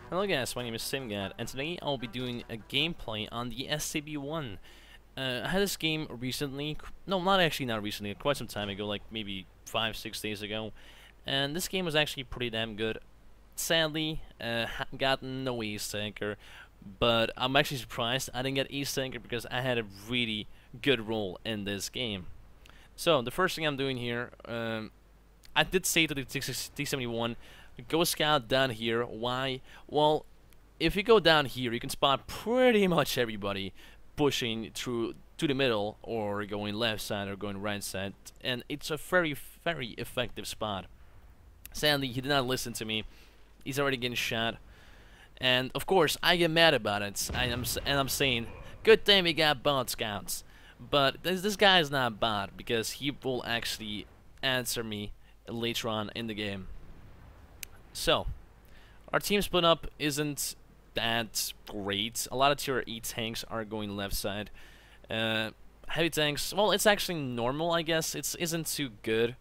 Hello guys, my name is TimGot, and today I'll be doing a gameplay on the STB-1. I had this game recently, no, not recently, quite some time ago, like maybe 5-6 days ago, and this game was actually pretty damn good. Sadly, got no ace tanker, but I'm actually surprised I didn't get ace tanker because I had a really good role in this game. So, the first thing I'm doing here, I did say to the T-71, go scout down here. Why? Well, if you go down here, you can spot pretty much everybody pushing through to the middle or going left side or going right side, and it's a very, very effective spot. Sadly, he did not listen to me. He's already getting shot, and of course, I get mad about it. I'm saying, good thing we got bot scouts, but this guy is not bot because he will actually answer me later on in the game. So, our team split up isn't that great. A lot of tier 8 tanks are going left side. Heavy tanks, well, it's actually normal, I guess. It isn't too good.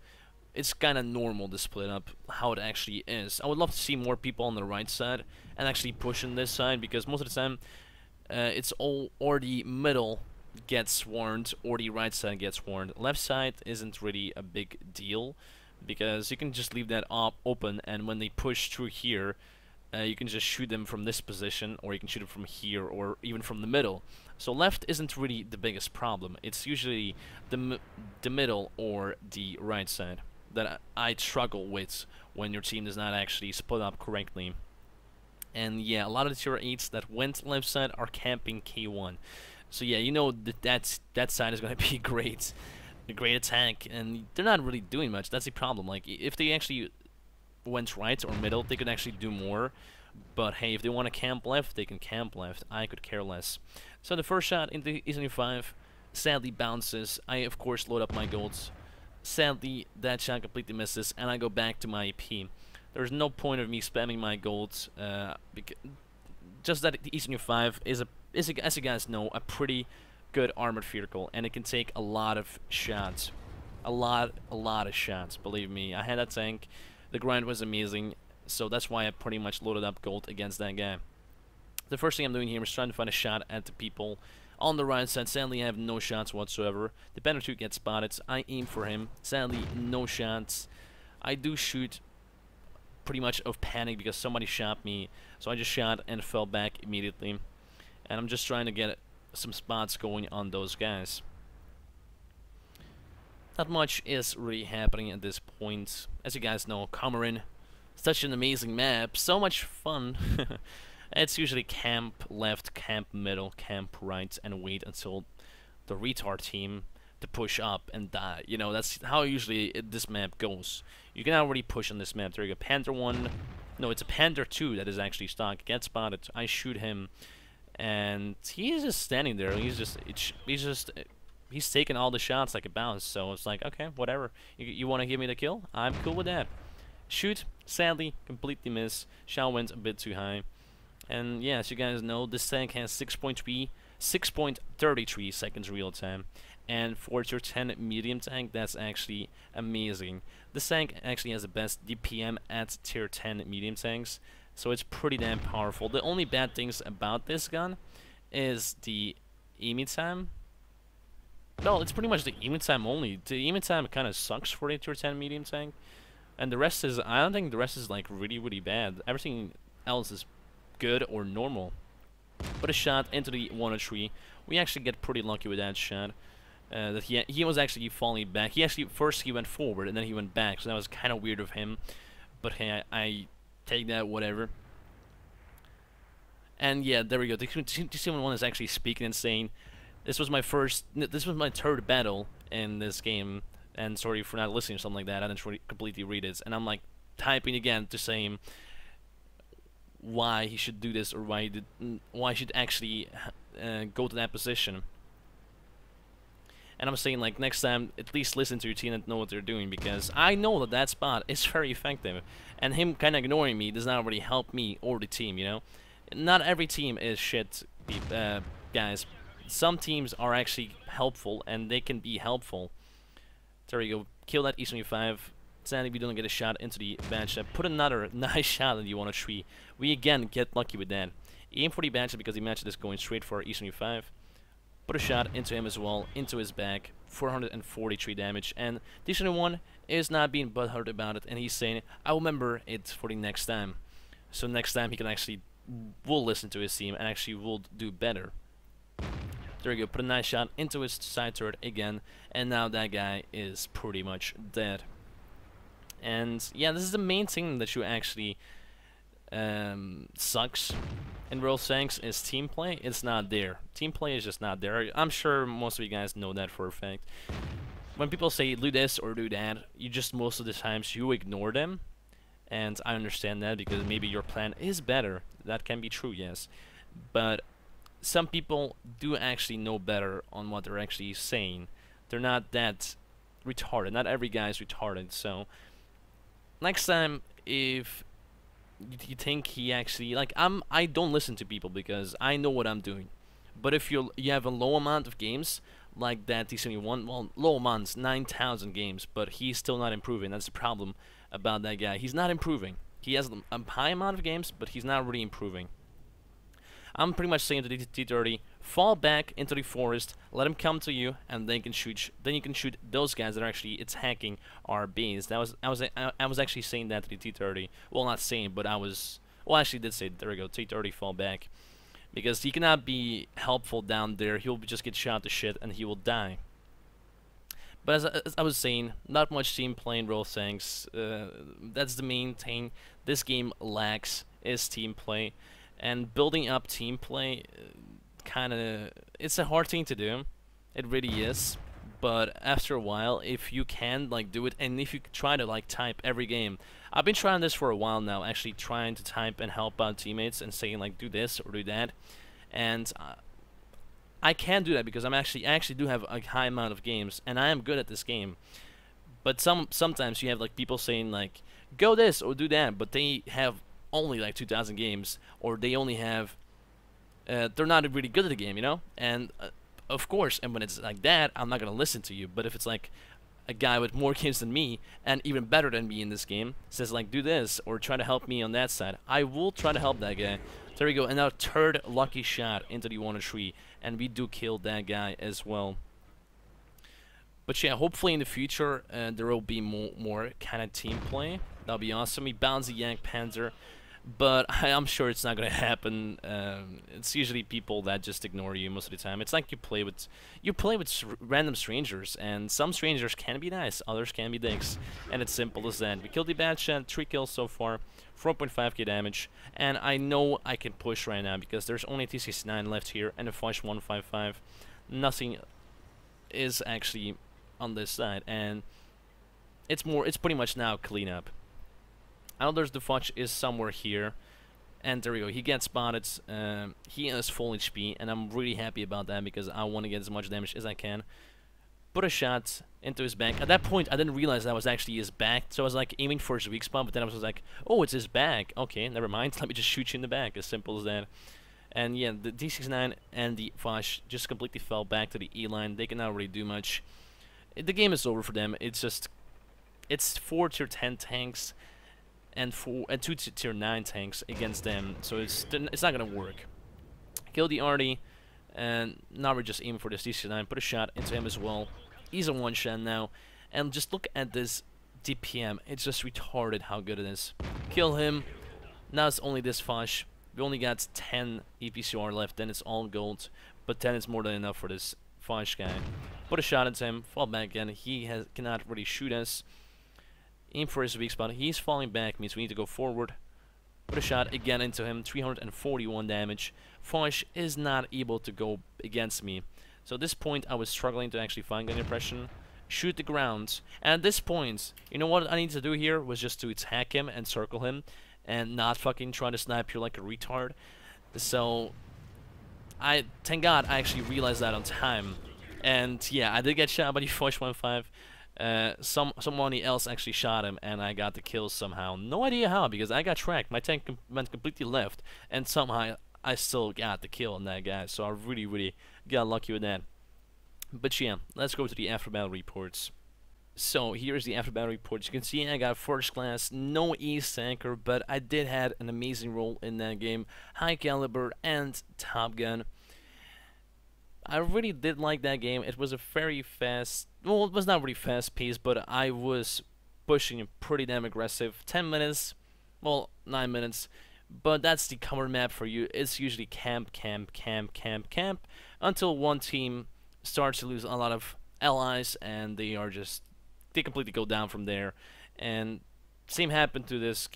It's kind of normal to split up how it actually is. I would love to see more people on the right side and actually pushing this side because most of the time it's all or the middle gets warned or the right side gets warned. Left side isn't really a big deal, because you can just leave that open, and when they push through here, you can just shoot them from this position, or you can shoot them from here, or even from the middle. So left isn't really the biggest problem. It's usually the middle or the right side that I struggle with when your team does not actually split up correctly. And yeah, a lot of the tier 8s that went left side are camping K1. So yeah, you know that side is going to be great. A great attack, and they're not really doing much. That's the problem. Like, if they actually went right or middle, they could actually do more. But hey, if they want to camp left, they can camp left. I could care less. So the first shot into E75 sadly bounces. I of course load up my golds. Sadly, that shot completely misses, and I go back to my EP. There's no point of me spamming my golds. Just that the E75 is as you guys know, a pretty good armored vehicle, and it can take a lot of shots. A lot of shots, believe me. I had that tank, the grind was amazing, so that's why I pretty much loaded up gold against that guy. The first thing I'm doing here is trying to find a shot at the people on the right side. Sadly, I have no shots whatsoever. The Banner 2 gets spotted. I aim for him. Sadly, no shots. I do shoot pretty much of panic because somebody shot me, so I just shot and fell back immediately. And I'm just trying to get some spots going on those guys. Not much is really happening at this point. As you guys know, Comorin, such an amazing map, so much fun. It's usually camp left, camp middle, camp right, and wait until the retard team to push up and die. You know, that's how usually this map goes. You can already push on this map. There you go, Panther 1. No, it's a Panther 2 that is actually stock. Gets spotted. I shoot him, and he's just standing there. He's taking all the shots like a bounce. So it's like, okay, whatever. You want to give me the kill? I'm cool with that. Shoot. Sadly, completely miss. Shot went a bit too high. And yeah, as you guys know, this tank has 6.33 seconds real time. And for tier 10 medium tank, that's actually amazing. This tank actually has the best DPM at tier 10 medium tanks, so it's pretty damn powerful. The only bad things about this gun is the aiming time. Well, it's pretty much the aiming time only. The aiming time kind of sucks for the tier 10 medium tank, and the rest is, I don't think the rest is like really bad. Everything else is good or normal. But a shot into the 103. We actually get pretty lucky with that shot. That he was actually falling back. First he went forward and then he went back, so that was kind of weird of him. But hey, I take that, whatever. And yeah, there we go. The T-71 is actually speaking and saying, this was my third battle in this game, and sorry for not listening or something like that. I didn't really completely read it, and I'm like typing again to say him why he should do this, or why he should actually go to that position. And I'm saying, like, next time, at least listen to your team and know what they're doing, because I know that spot is very effective, and him kind of ignoring me does not really help me or the team, you know? Not every team is shit, guys. Some teams are actually helpful, and they can be helpful. There you go. Kill that E75. Sadly, we don't get a shot into the bench. Put another nice shot in the 103. We again get lucky with that. Aim for the bench because the match is going straight for E75. Put a shot into him as well, into his back. 443 damage. And D71 is not being butthurt about it, and he's saying, I'll remember it for the next time. So next time he can actually will listen to his team and actually will do better. There we go. Put a nice shot into his side turret again, and now that guy is pretty much dead. And yeah, this is the main thing that you actually sucks in World Tanks is team play. It's not there. Team play is just not there. I'm sure most of you guys know that for a fact. When people say do this or do that, you just most of the times you ignore them. And I understand that because maybe your plan is better. That can be true, yes. But some people do actually know better on what they're actually saying. They're not that retarded. Not every guy is retarded. So next time, if you think he actually I don't listen to people because I know what I'm doing. But if you have a low amount of games like that T71, well, low amounts, 9,000 games, but he's still not improving. That's the problem about that guy. He's not improving. He has a high amount of games, but he's not really improving. I'm pretty much saying to the T30, fall back into the forest, let him come to you, and then you can shoot. Then you can shoot those guys that are actually attacking our base. I was actually saying that to the T30. Well, not saying, but I actually did say. There we go. T30, fall back, because he cannot be helpful down there. He'll just get shot to shit, and he will die. But as I was saying, not much team play in World Tanks. That's the main thing. This game lacks is team play. And building up team play, it's a hard thing to do. It really is. But after a while, if you can do it, and if you try to type every game, I've been trying this for a while now. Actually, trying to type and help out teammates and saying do this or do that, and I can do that because I actually do have a high amount of games, and I am good at this game. But sometimes you have people saying go this or do that, but they have only 2,000 games, or they only have they're not really good at the game, you know. And of course, and when it's like that, I'm not gonna listen to you. But if it's a guy with more games than me and even better than me in this game says do this or try to help me on that side, I will try to help that guy. There we go. And now third lucky shot into the 103, and we do kill that guy as well. But yeah, hopefully in the future there will be more kind of team play. That'll be awesome. He bounds the Yank Panzer, but I'm sure it's not gonna happen. It's usually people that just ignore you most of the time. It's like you play with random strangers, and some strangers can be nice, others can be dicks, and it's simple as that. We killed the bad shot, 3 kills so far, 4.5k damage, and I know I can push right now because there's only T69 left here and a Foch 155. Nothing is actually on this side, and it's pretty much now cleanup. I know there's the Foch is somewhere here, and there we go. He gets spotted. He has full HP, and I'm really happy about that because I want to get as much damage as I can. Put a shot into his back. At that point, I didn't realize that was actually his back, so I was aiming for his weak spot, but then I was oh, it's his back. Okay, never mind. Let me just shoot you in the back. As simple as that. And yeah, the D69 and the Foch just completely fell back to the E line. They cannot really do much. The game is over for them. It's 4 tier 10 tanks and 2 tier 9 tanks against them, so it's not gonna work. Kill the Artie, and now we're just aiming for this D69. Put a shot into him as well. He's a one shot now, and just look at this DPM. It's just retarded how good it is. Kill him. Now it's only this Foch. We only got 10 EPCR left. Then it's all gold, but 10 is more than enough for this Foch guy. Put a shot into him. Fall back again. He cannot really shoot us. Aim for his weak spot. He's falling back, means we need to go forward. Put a shot again into him. 341 damage. Foch is not able to go against me. So at this point, I was struggling to actually find gun impression. Shoot the ground. And at this point, you know what I need to do here was just to attack him and circle him, and not fucking try to snipe you like a retard. So thank God I actually realized that on time. And yeah, I did get shot by the Foch 1.5. Somebody else actually shot him, and I got the kill somehow. No idea how, because I got tracked. My tank went completely left, and somehow I still got the kill on that guy. So I really got lucky with that. But yeah, let's go to the after battle reports. So here's the after battle report. As you can see, I got first class, no ace anchor, but I did had an amazing role in that game. High caliber and Top Gun. I really did like that game. It was a very fast, well, it was not really fast paced, but I was pushing it pretty damn aggressive. 10 minutes, well, 9 minutes, but that's the cover map for you. It's usually camp, camp, camp, camp, camp, until one team starts to lose a lot of allies, and they completely go down from there. And same happened to this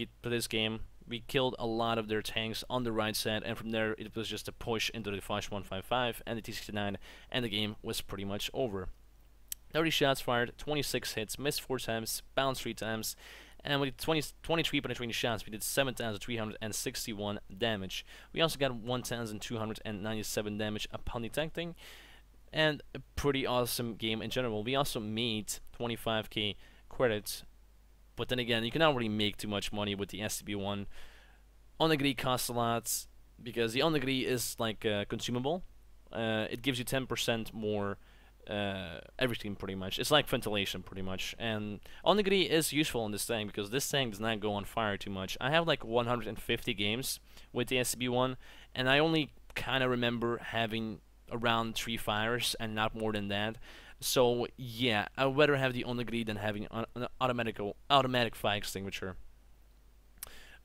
game. We killed a lot of their tanks on the right side, and from there it was just a push into the Foch 155 and the T69, and the game was pretty much over. 30 shots fired, 26 hits, missed 4 times, bounced 3 times, and with 23 penetrating shots, we did 7,361 damage. We also got 1,297 damage upon detecting, and a pretty awesome game in general. We also made 25k credits, but then again, you cannot really make too much money with the STB-1. On-the-grid costs a lot, because the on-the-grid is like consumable. It gives you 10% more everything pretty much. It's like ventilation pretty much. And on-the-grid is useful in this thing, because this thing does not go on fire too much. I have like 150 games with the STB-1, and I only kind of remember having around 3 fires and not more than that. So yeah, I'd rather have the on-the-grid than having an automatic fire extinguisher.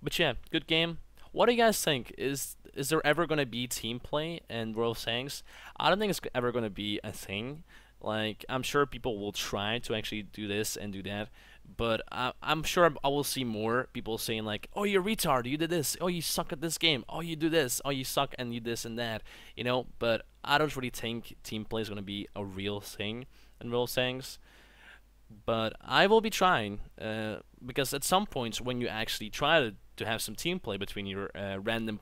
But yeah, good game. What do you guys think? Is there ever gonna be team play in Royal Sangs? I don't think it's ever gonna be a thing. Like, I'm sure people will try to actually do this and do that, but I'm sure I will see more people saying like, "Oh, you're a retard, you did this. Oh, you suck at this game. Oh, you do this. Oh, you suck and you this and that." You know, but I don't really think team play is gonna be a real thing in Royal Sangs. But I will be trying, because at some points when you actually try to have some team play between your random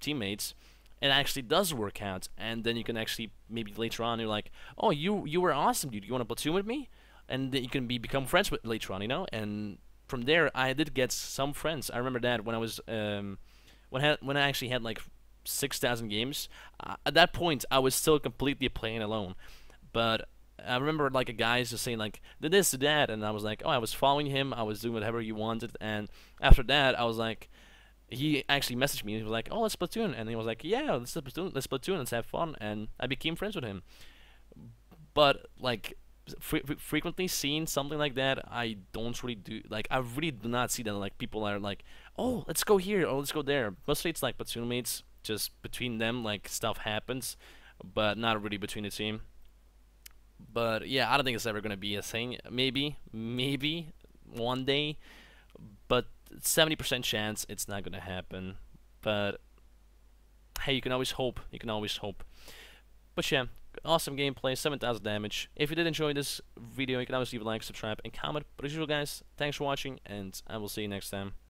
teammates, it actually does work out, and then you can actually maybe later on you're like, "Oh, you were awesome, dude. You want to platoon with me?" And then you can become friends with later on, you know. And from there, I did get some friends. I remember that when I was when I actually had like 6,000 games. At that point, I was still completely playing alone, but I remember like a guy's just saying like, "Did this, did that," and I was like, "Oh, I was following him. I was doing whatever he wanted." And after that, I was like, he actually messaged me. He was like, "Oh, let's platoon," and he was like, "Yeah, let's platoon, let's have fun." And I became friends with him. But like frequently seeing something like that, I don't really do. Like, I really do not see that. Like, people are like, "Oh, let's go here, or let's go there." Mostly it's like platoon mates, just between them, like stuff happens, but not really between the team. But yeah, I don't think it's ever gonna be a thing. Maybe one day, but 70% chance it's not gonna happen. But hey, you can always hope. You can always hope. But yeah, awesome gameplay, 7,000 damage. If you did enjoy this video, you can always leave a like, subscribe, and comment. But as usual, guys, thanks for watching, and I will see you next time.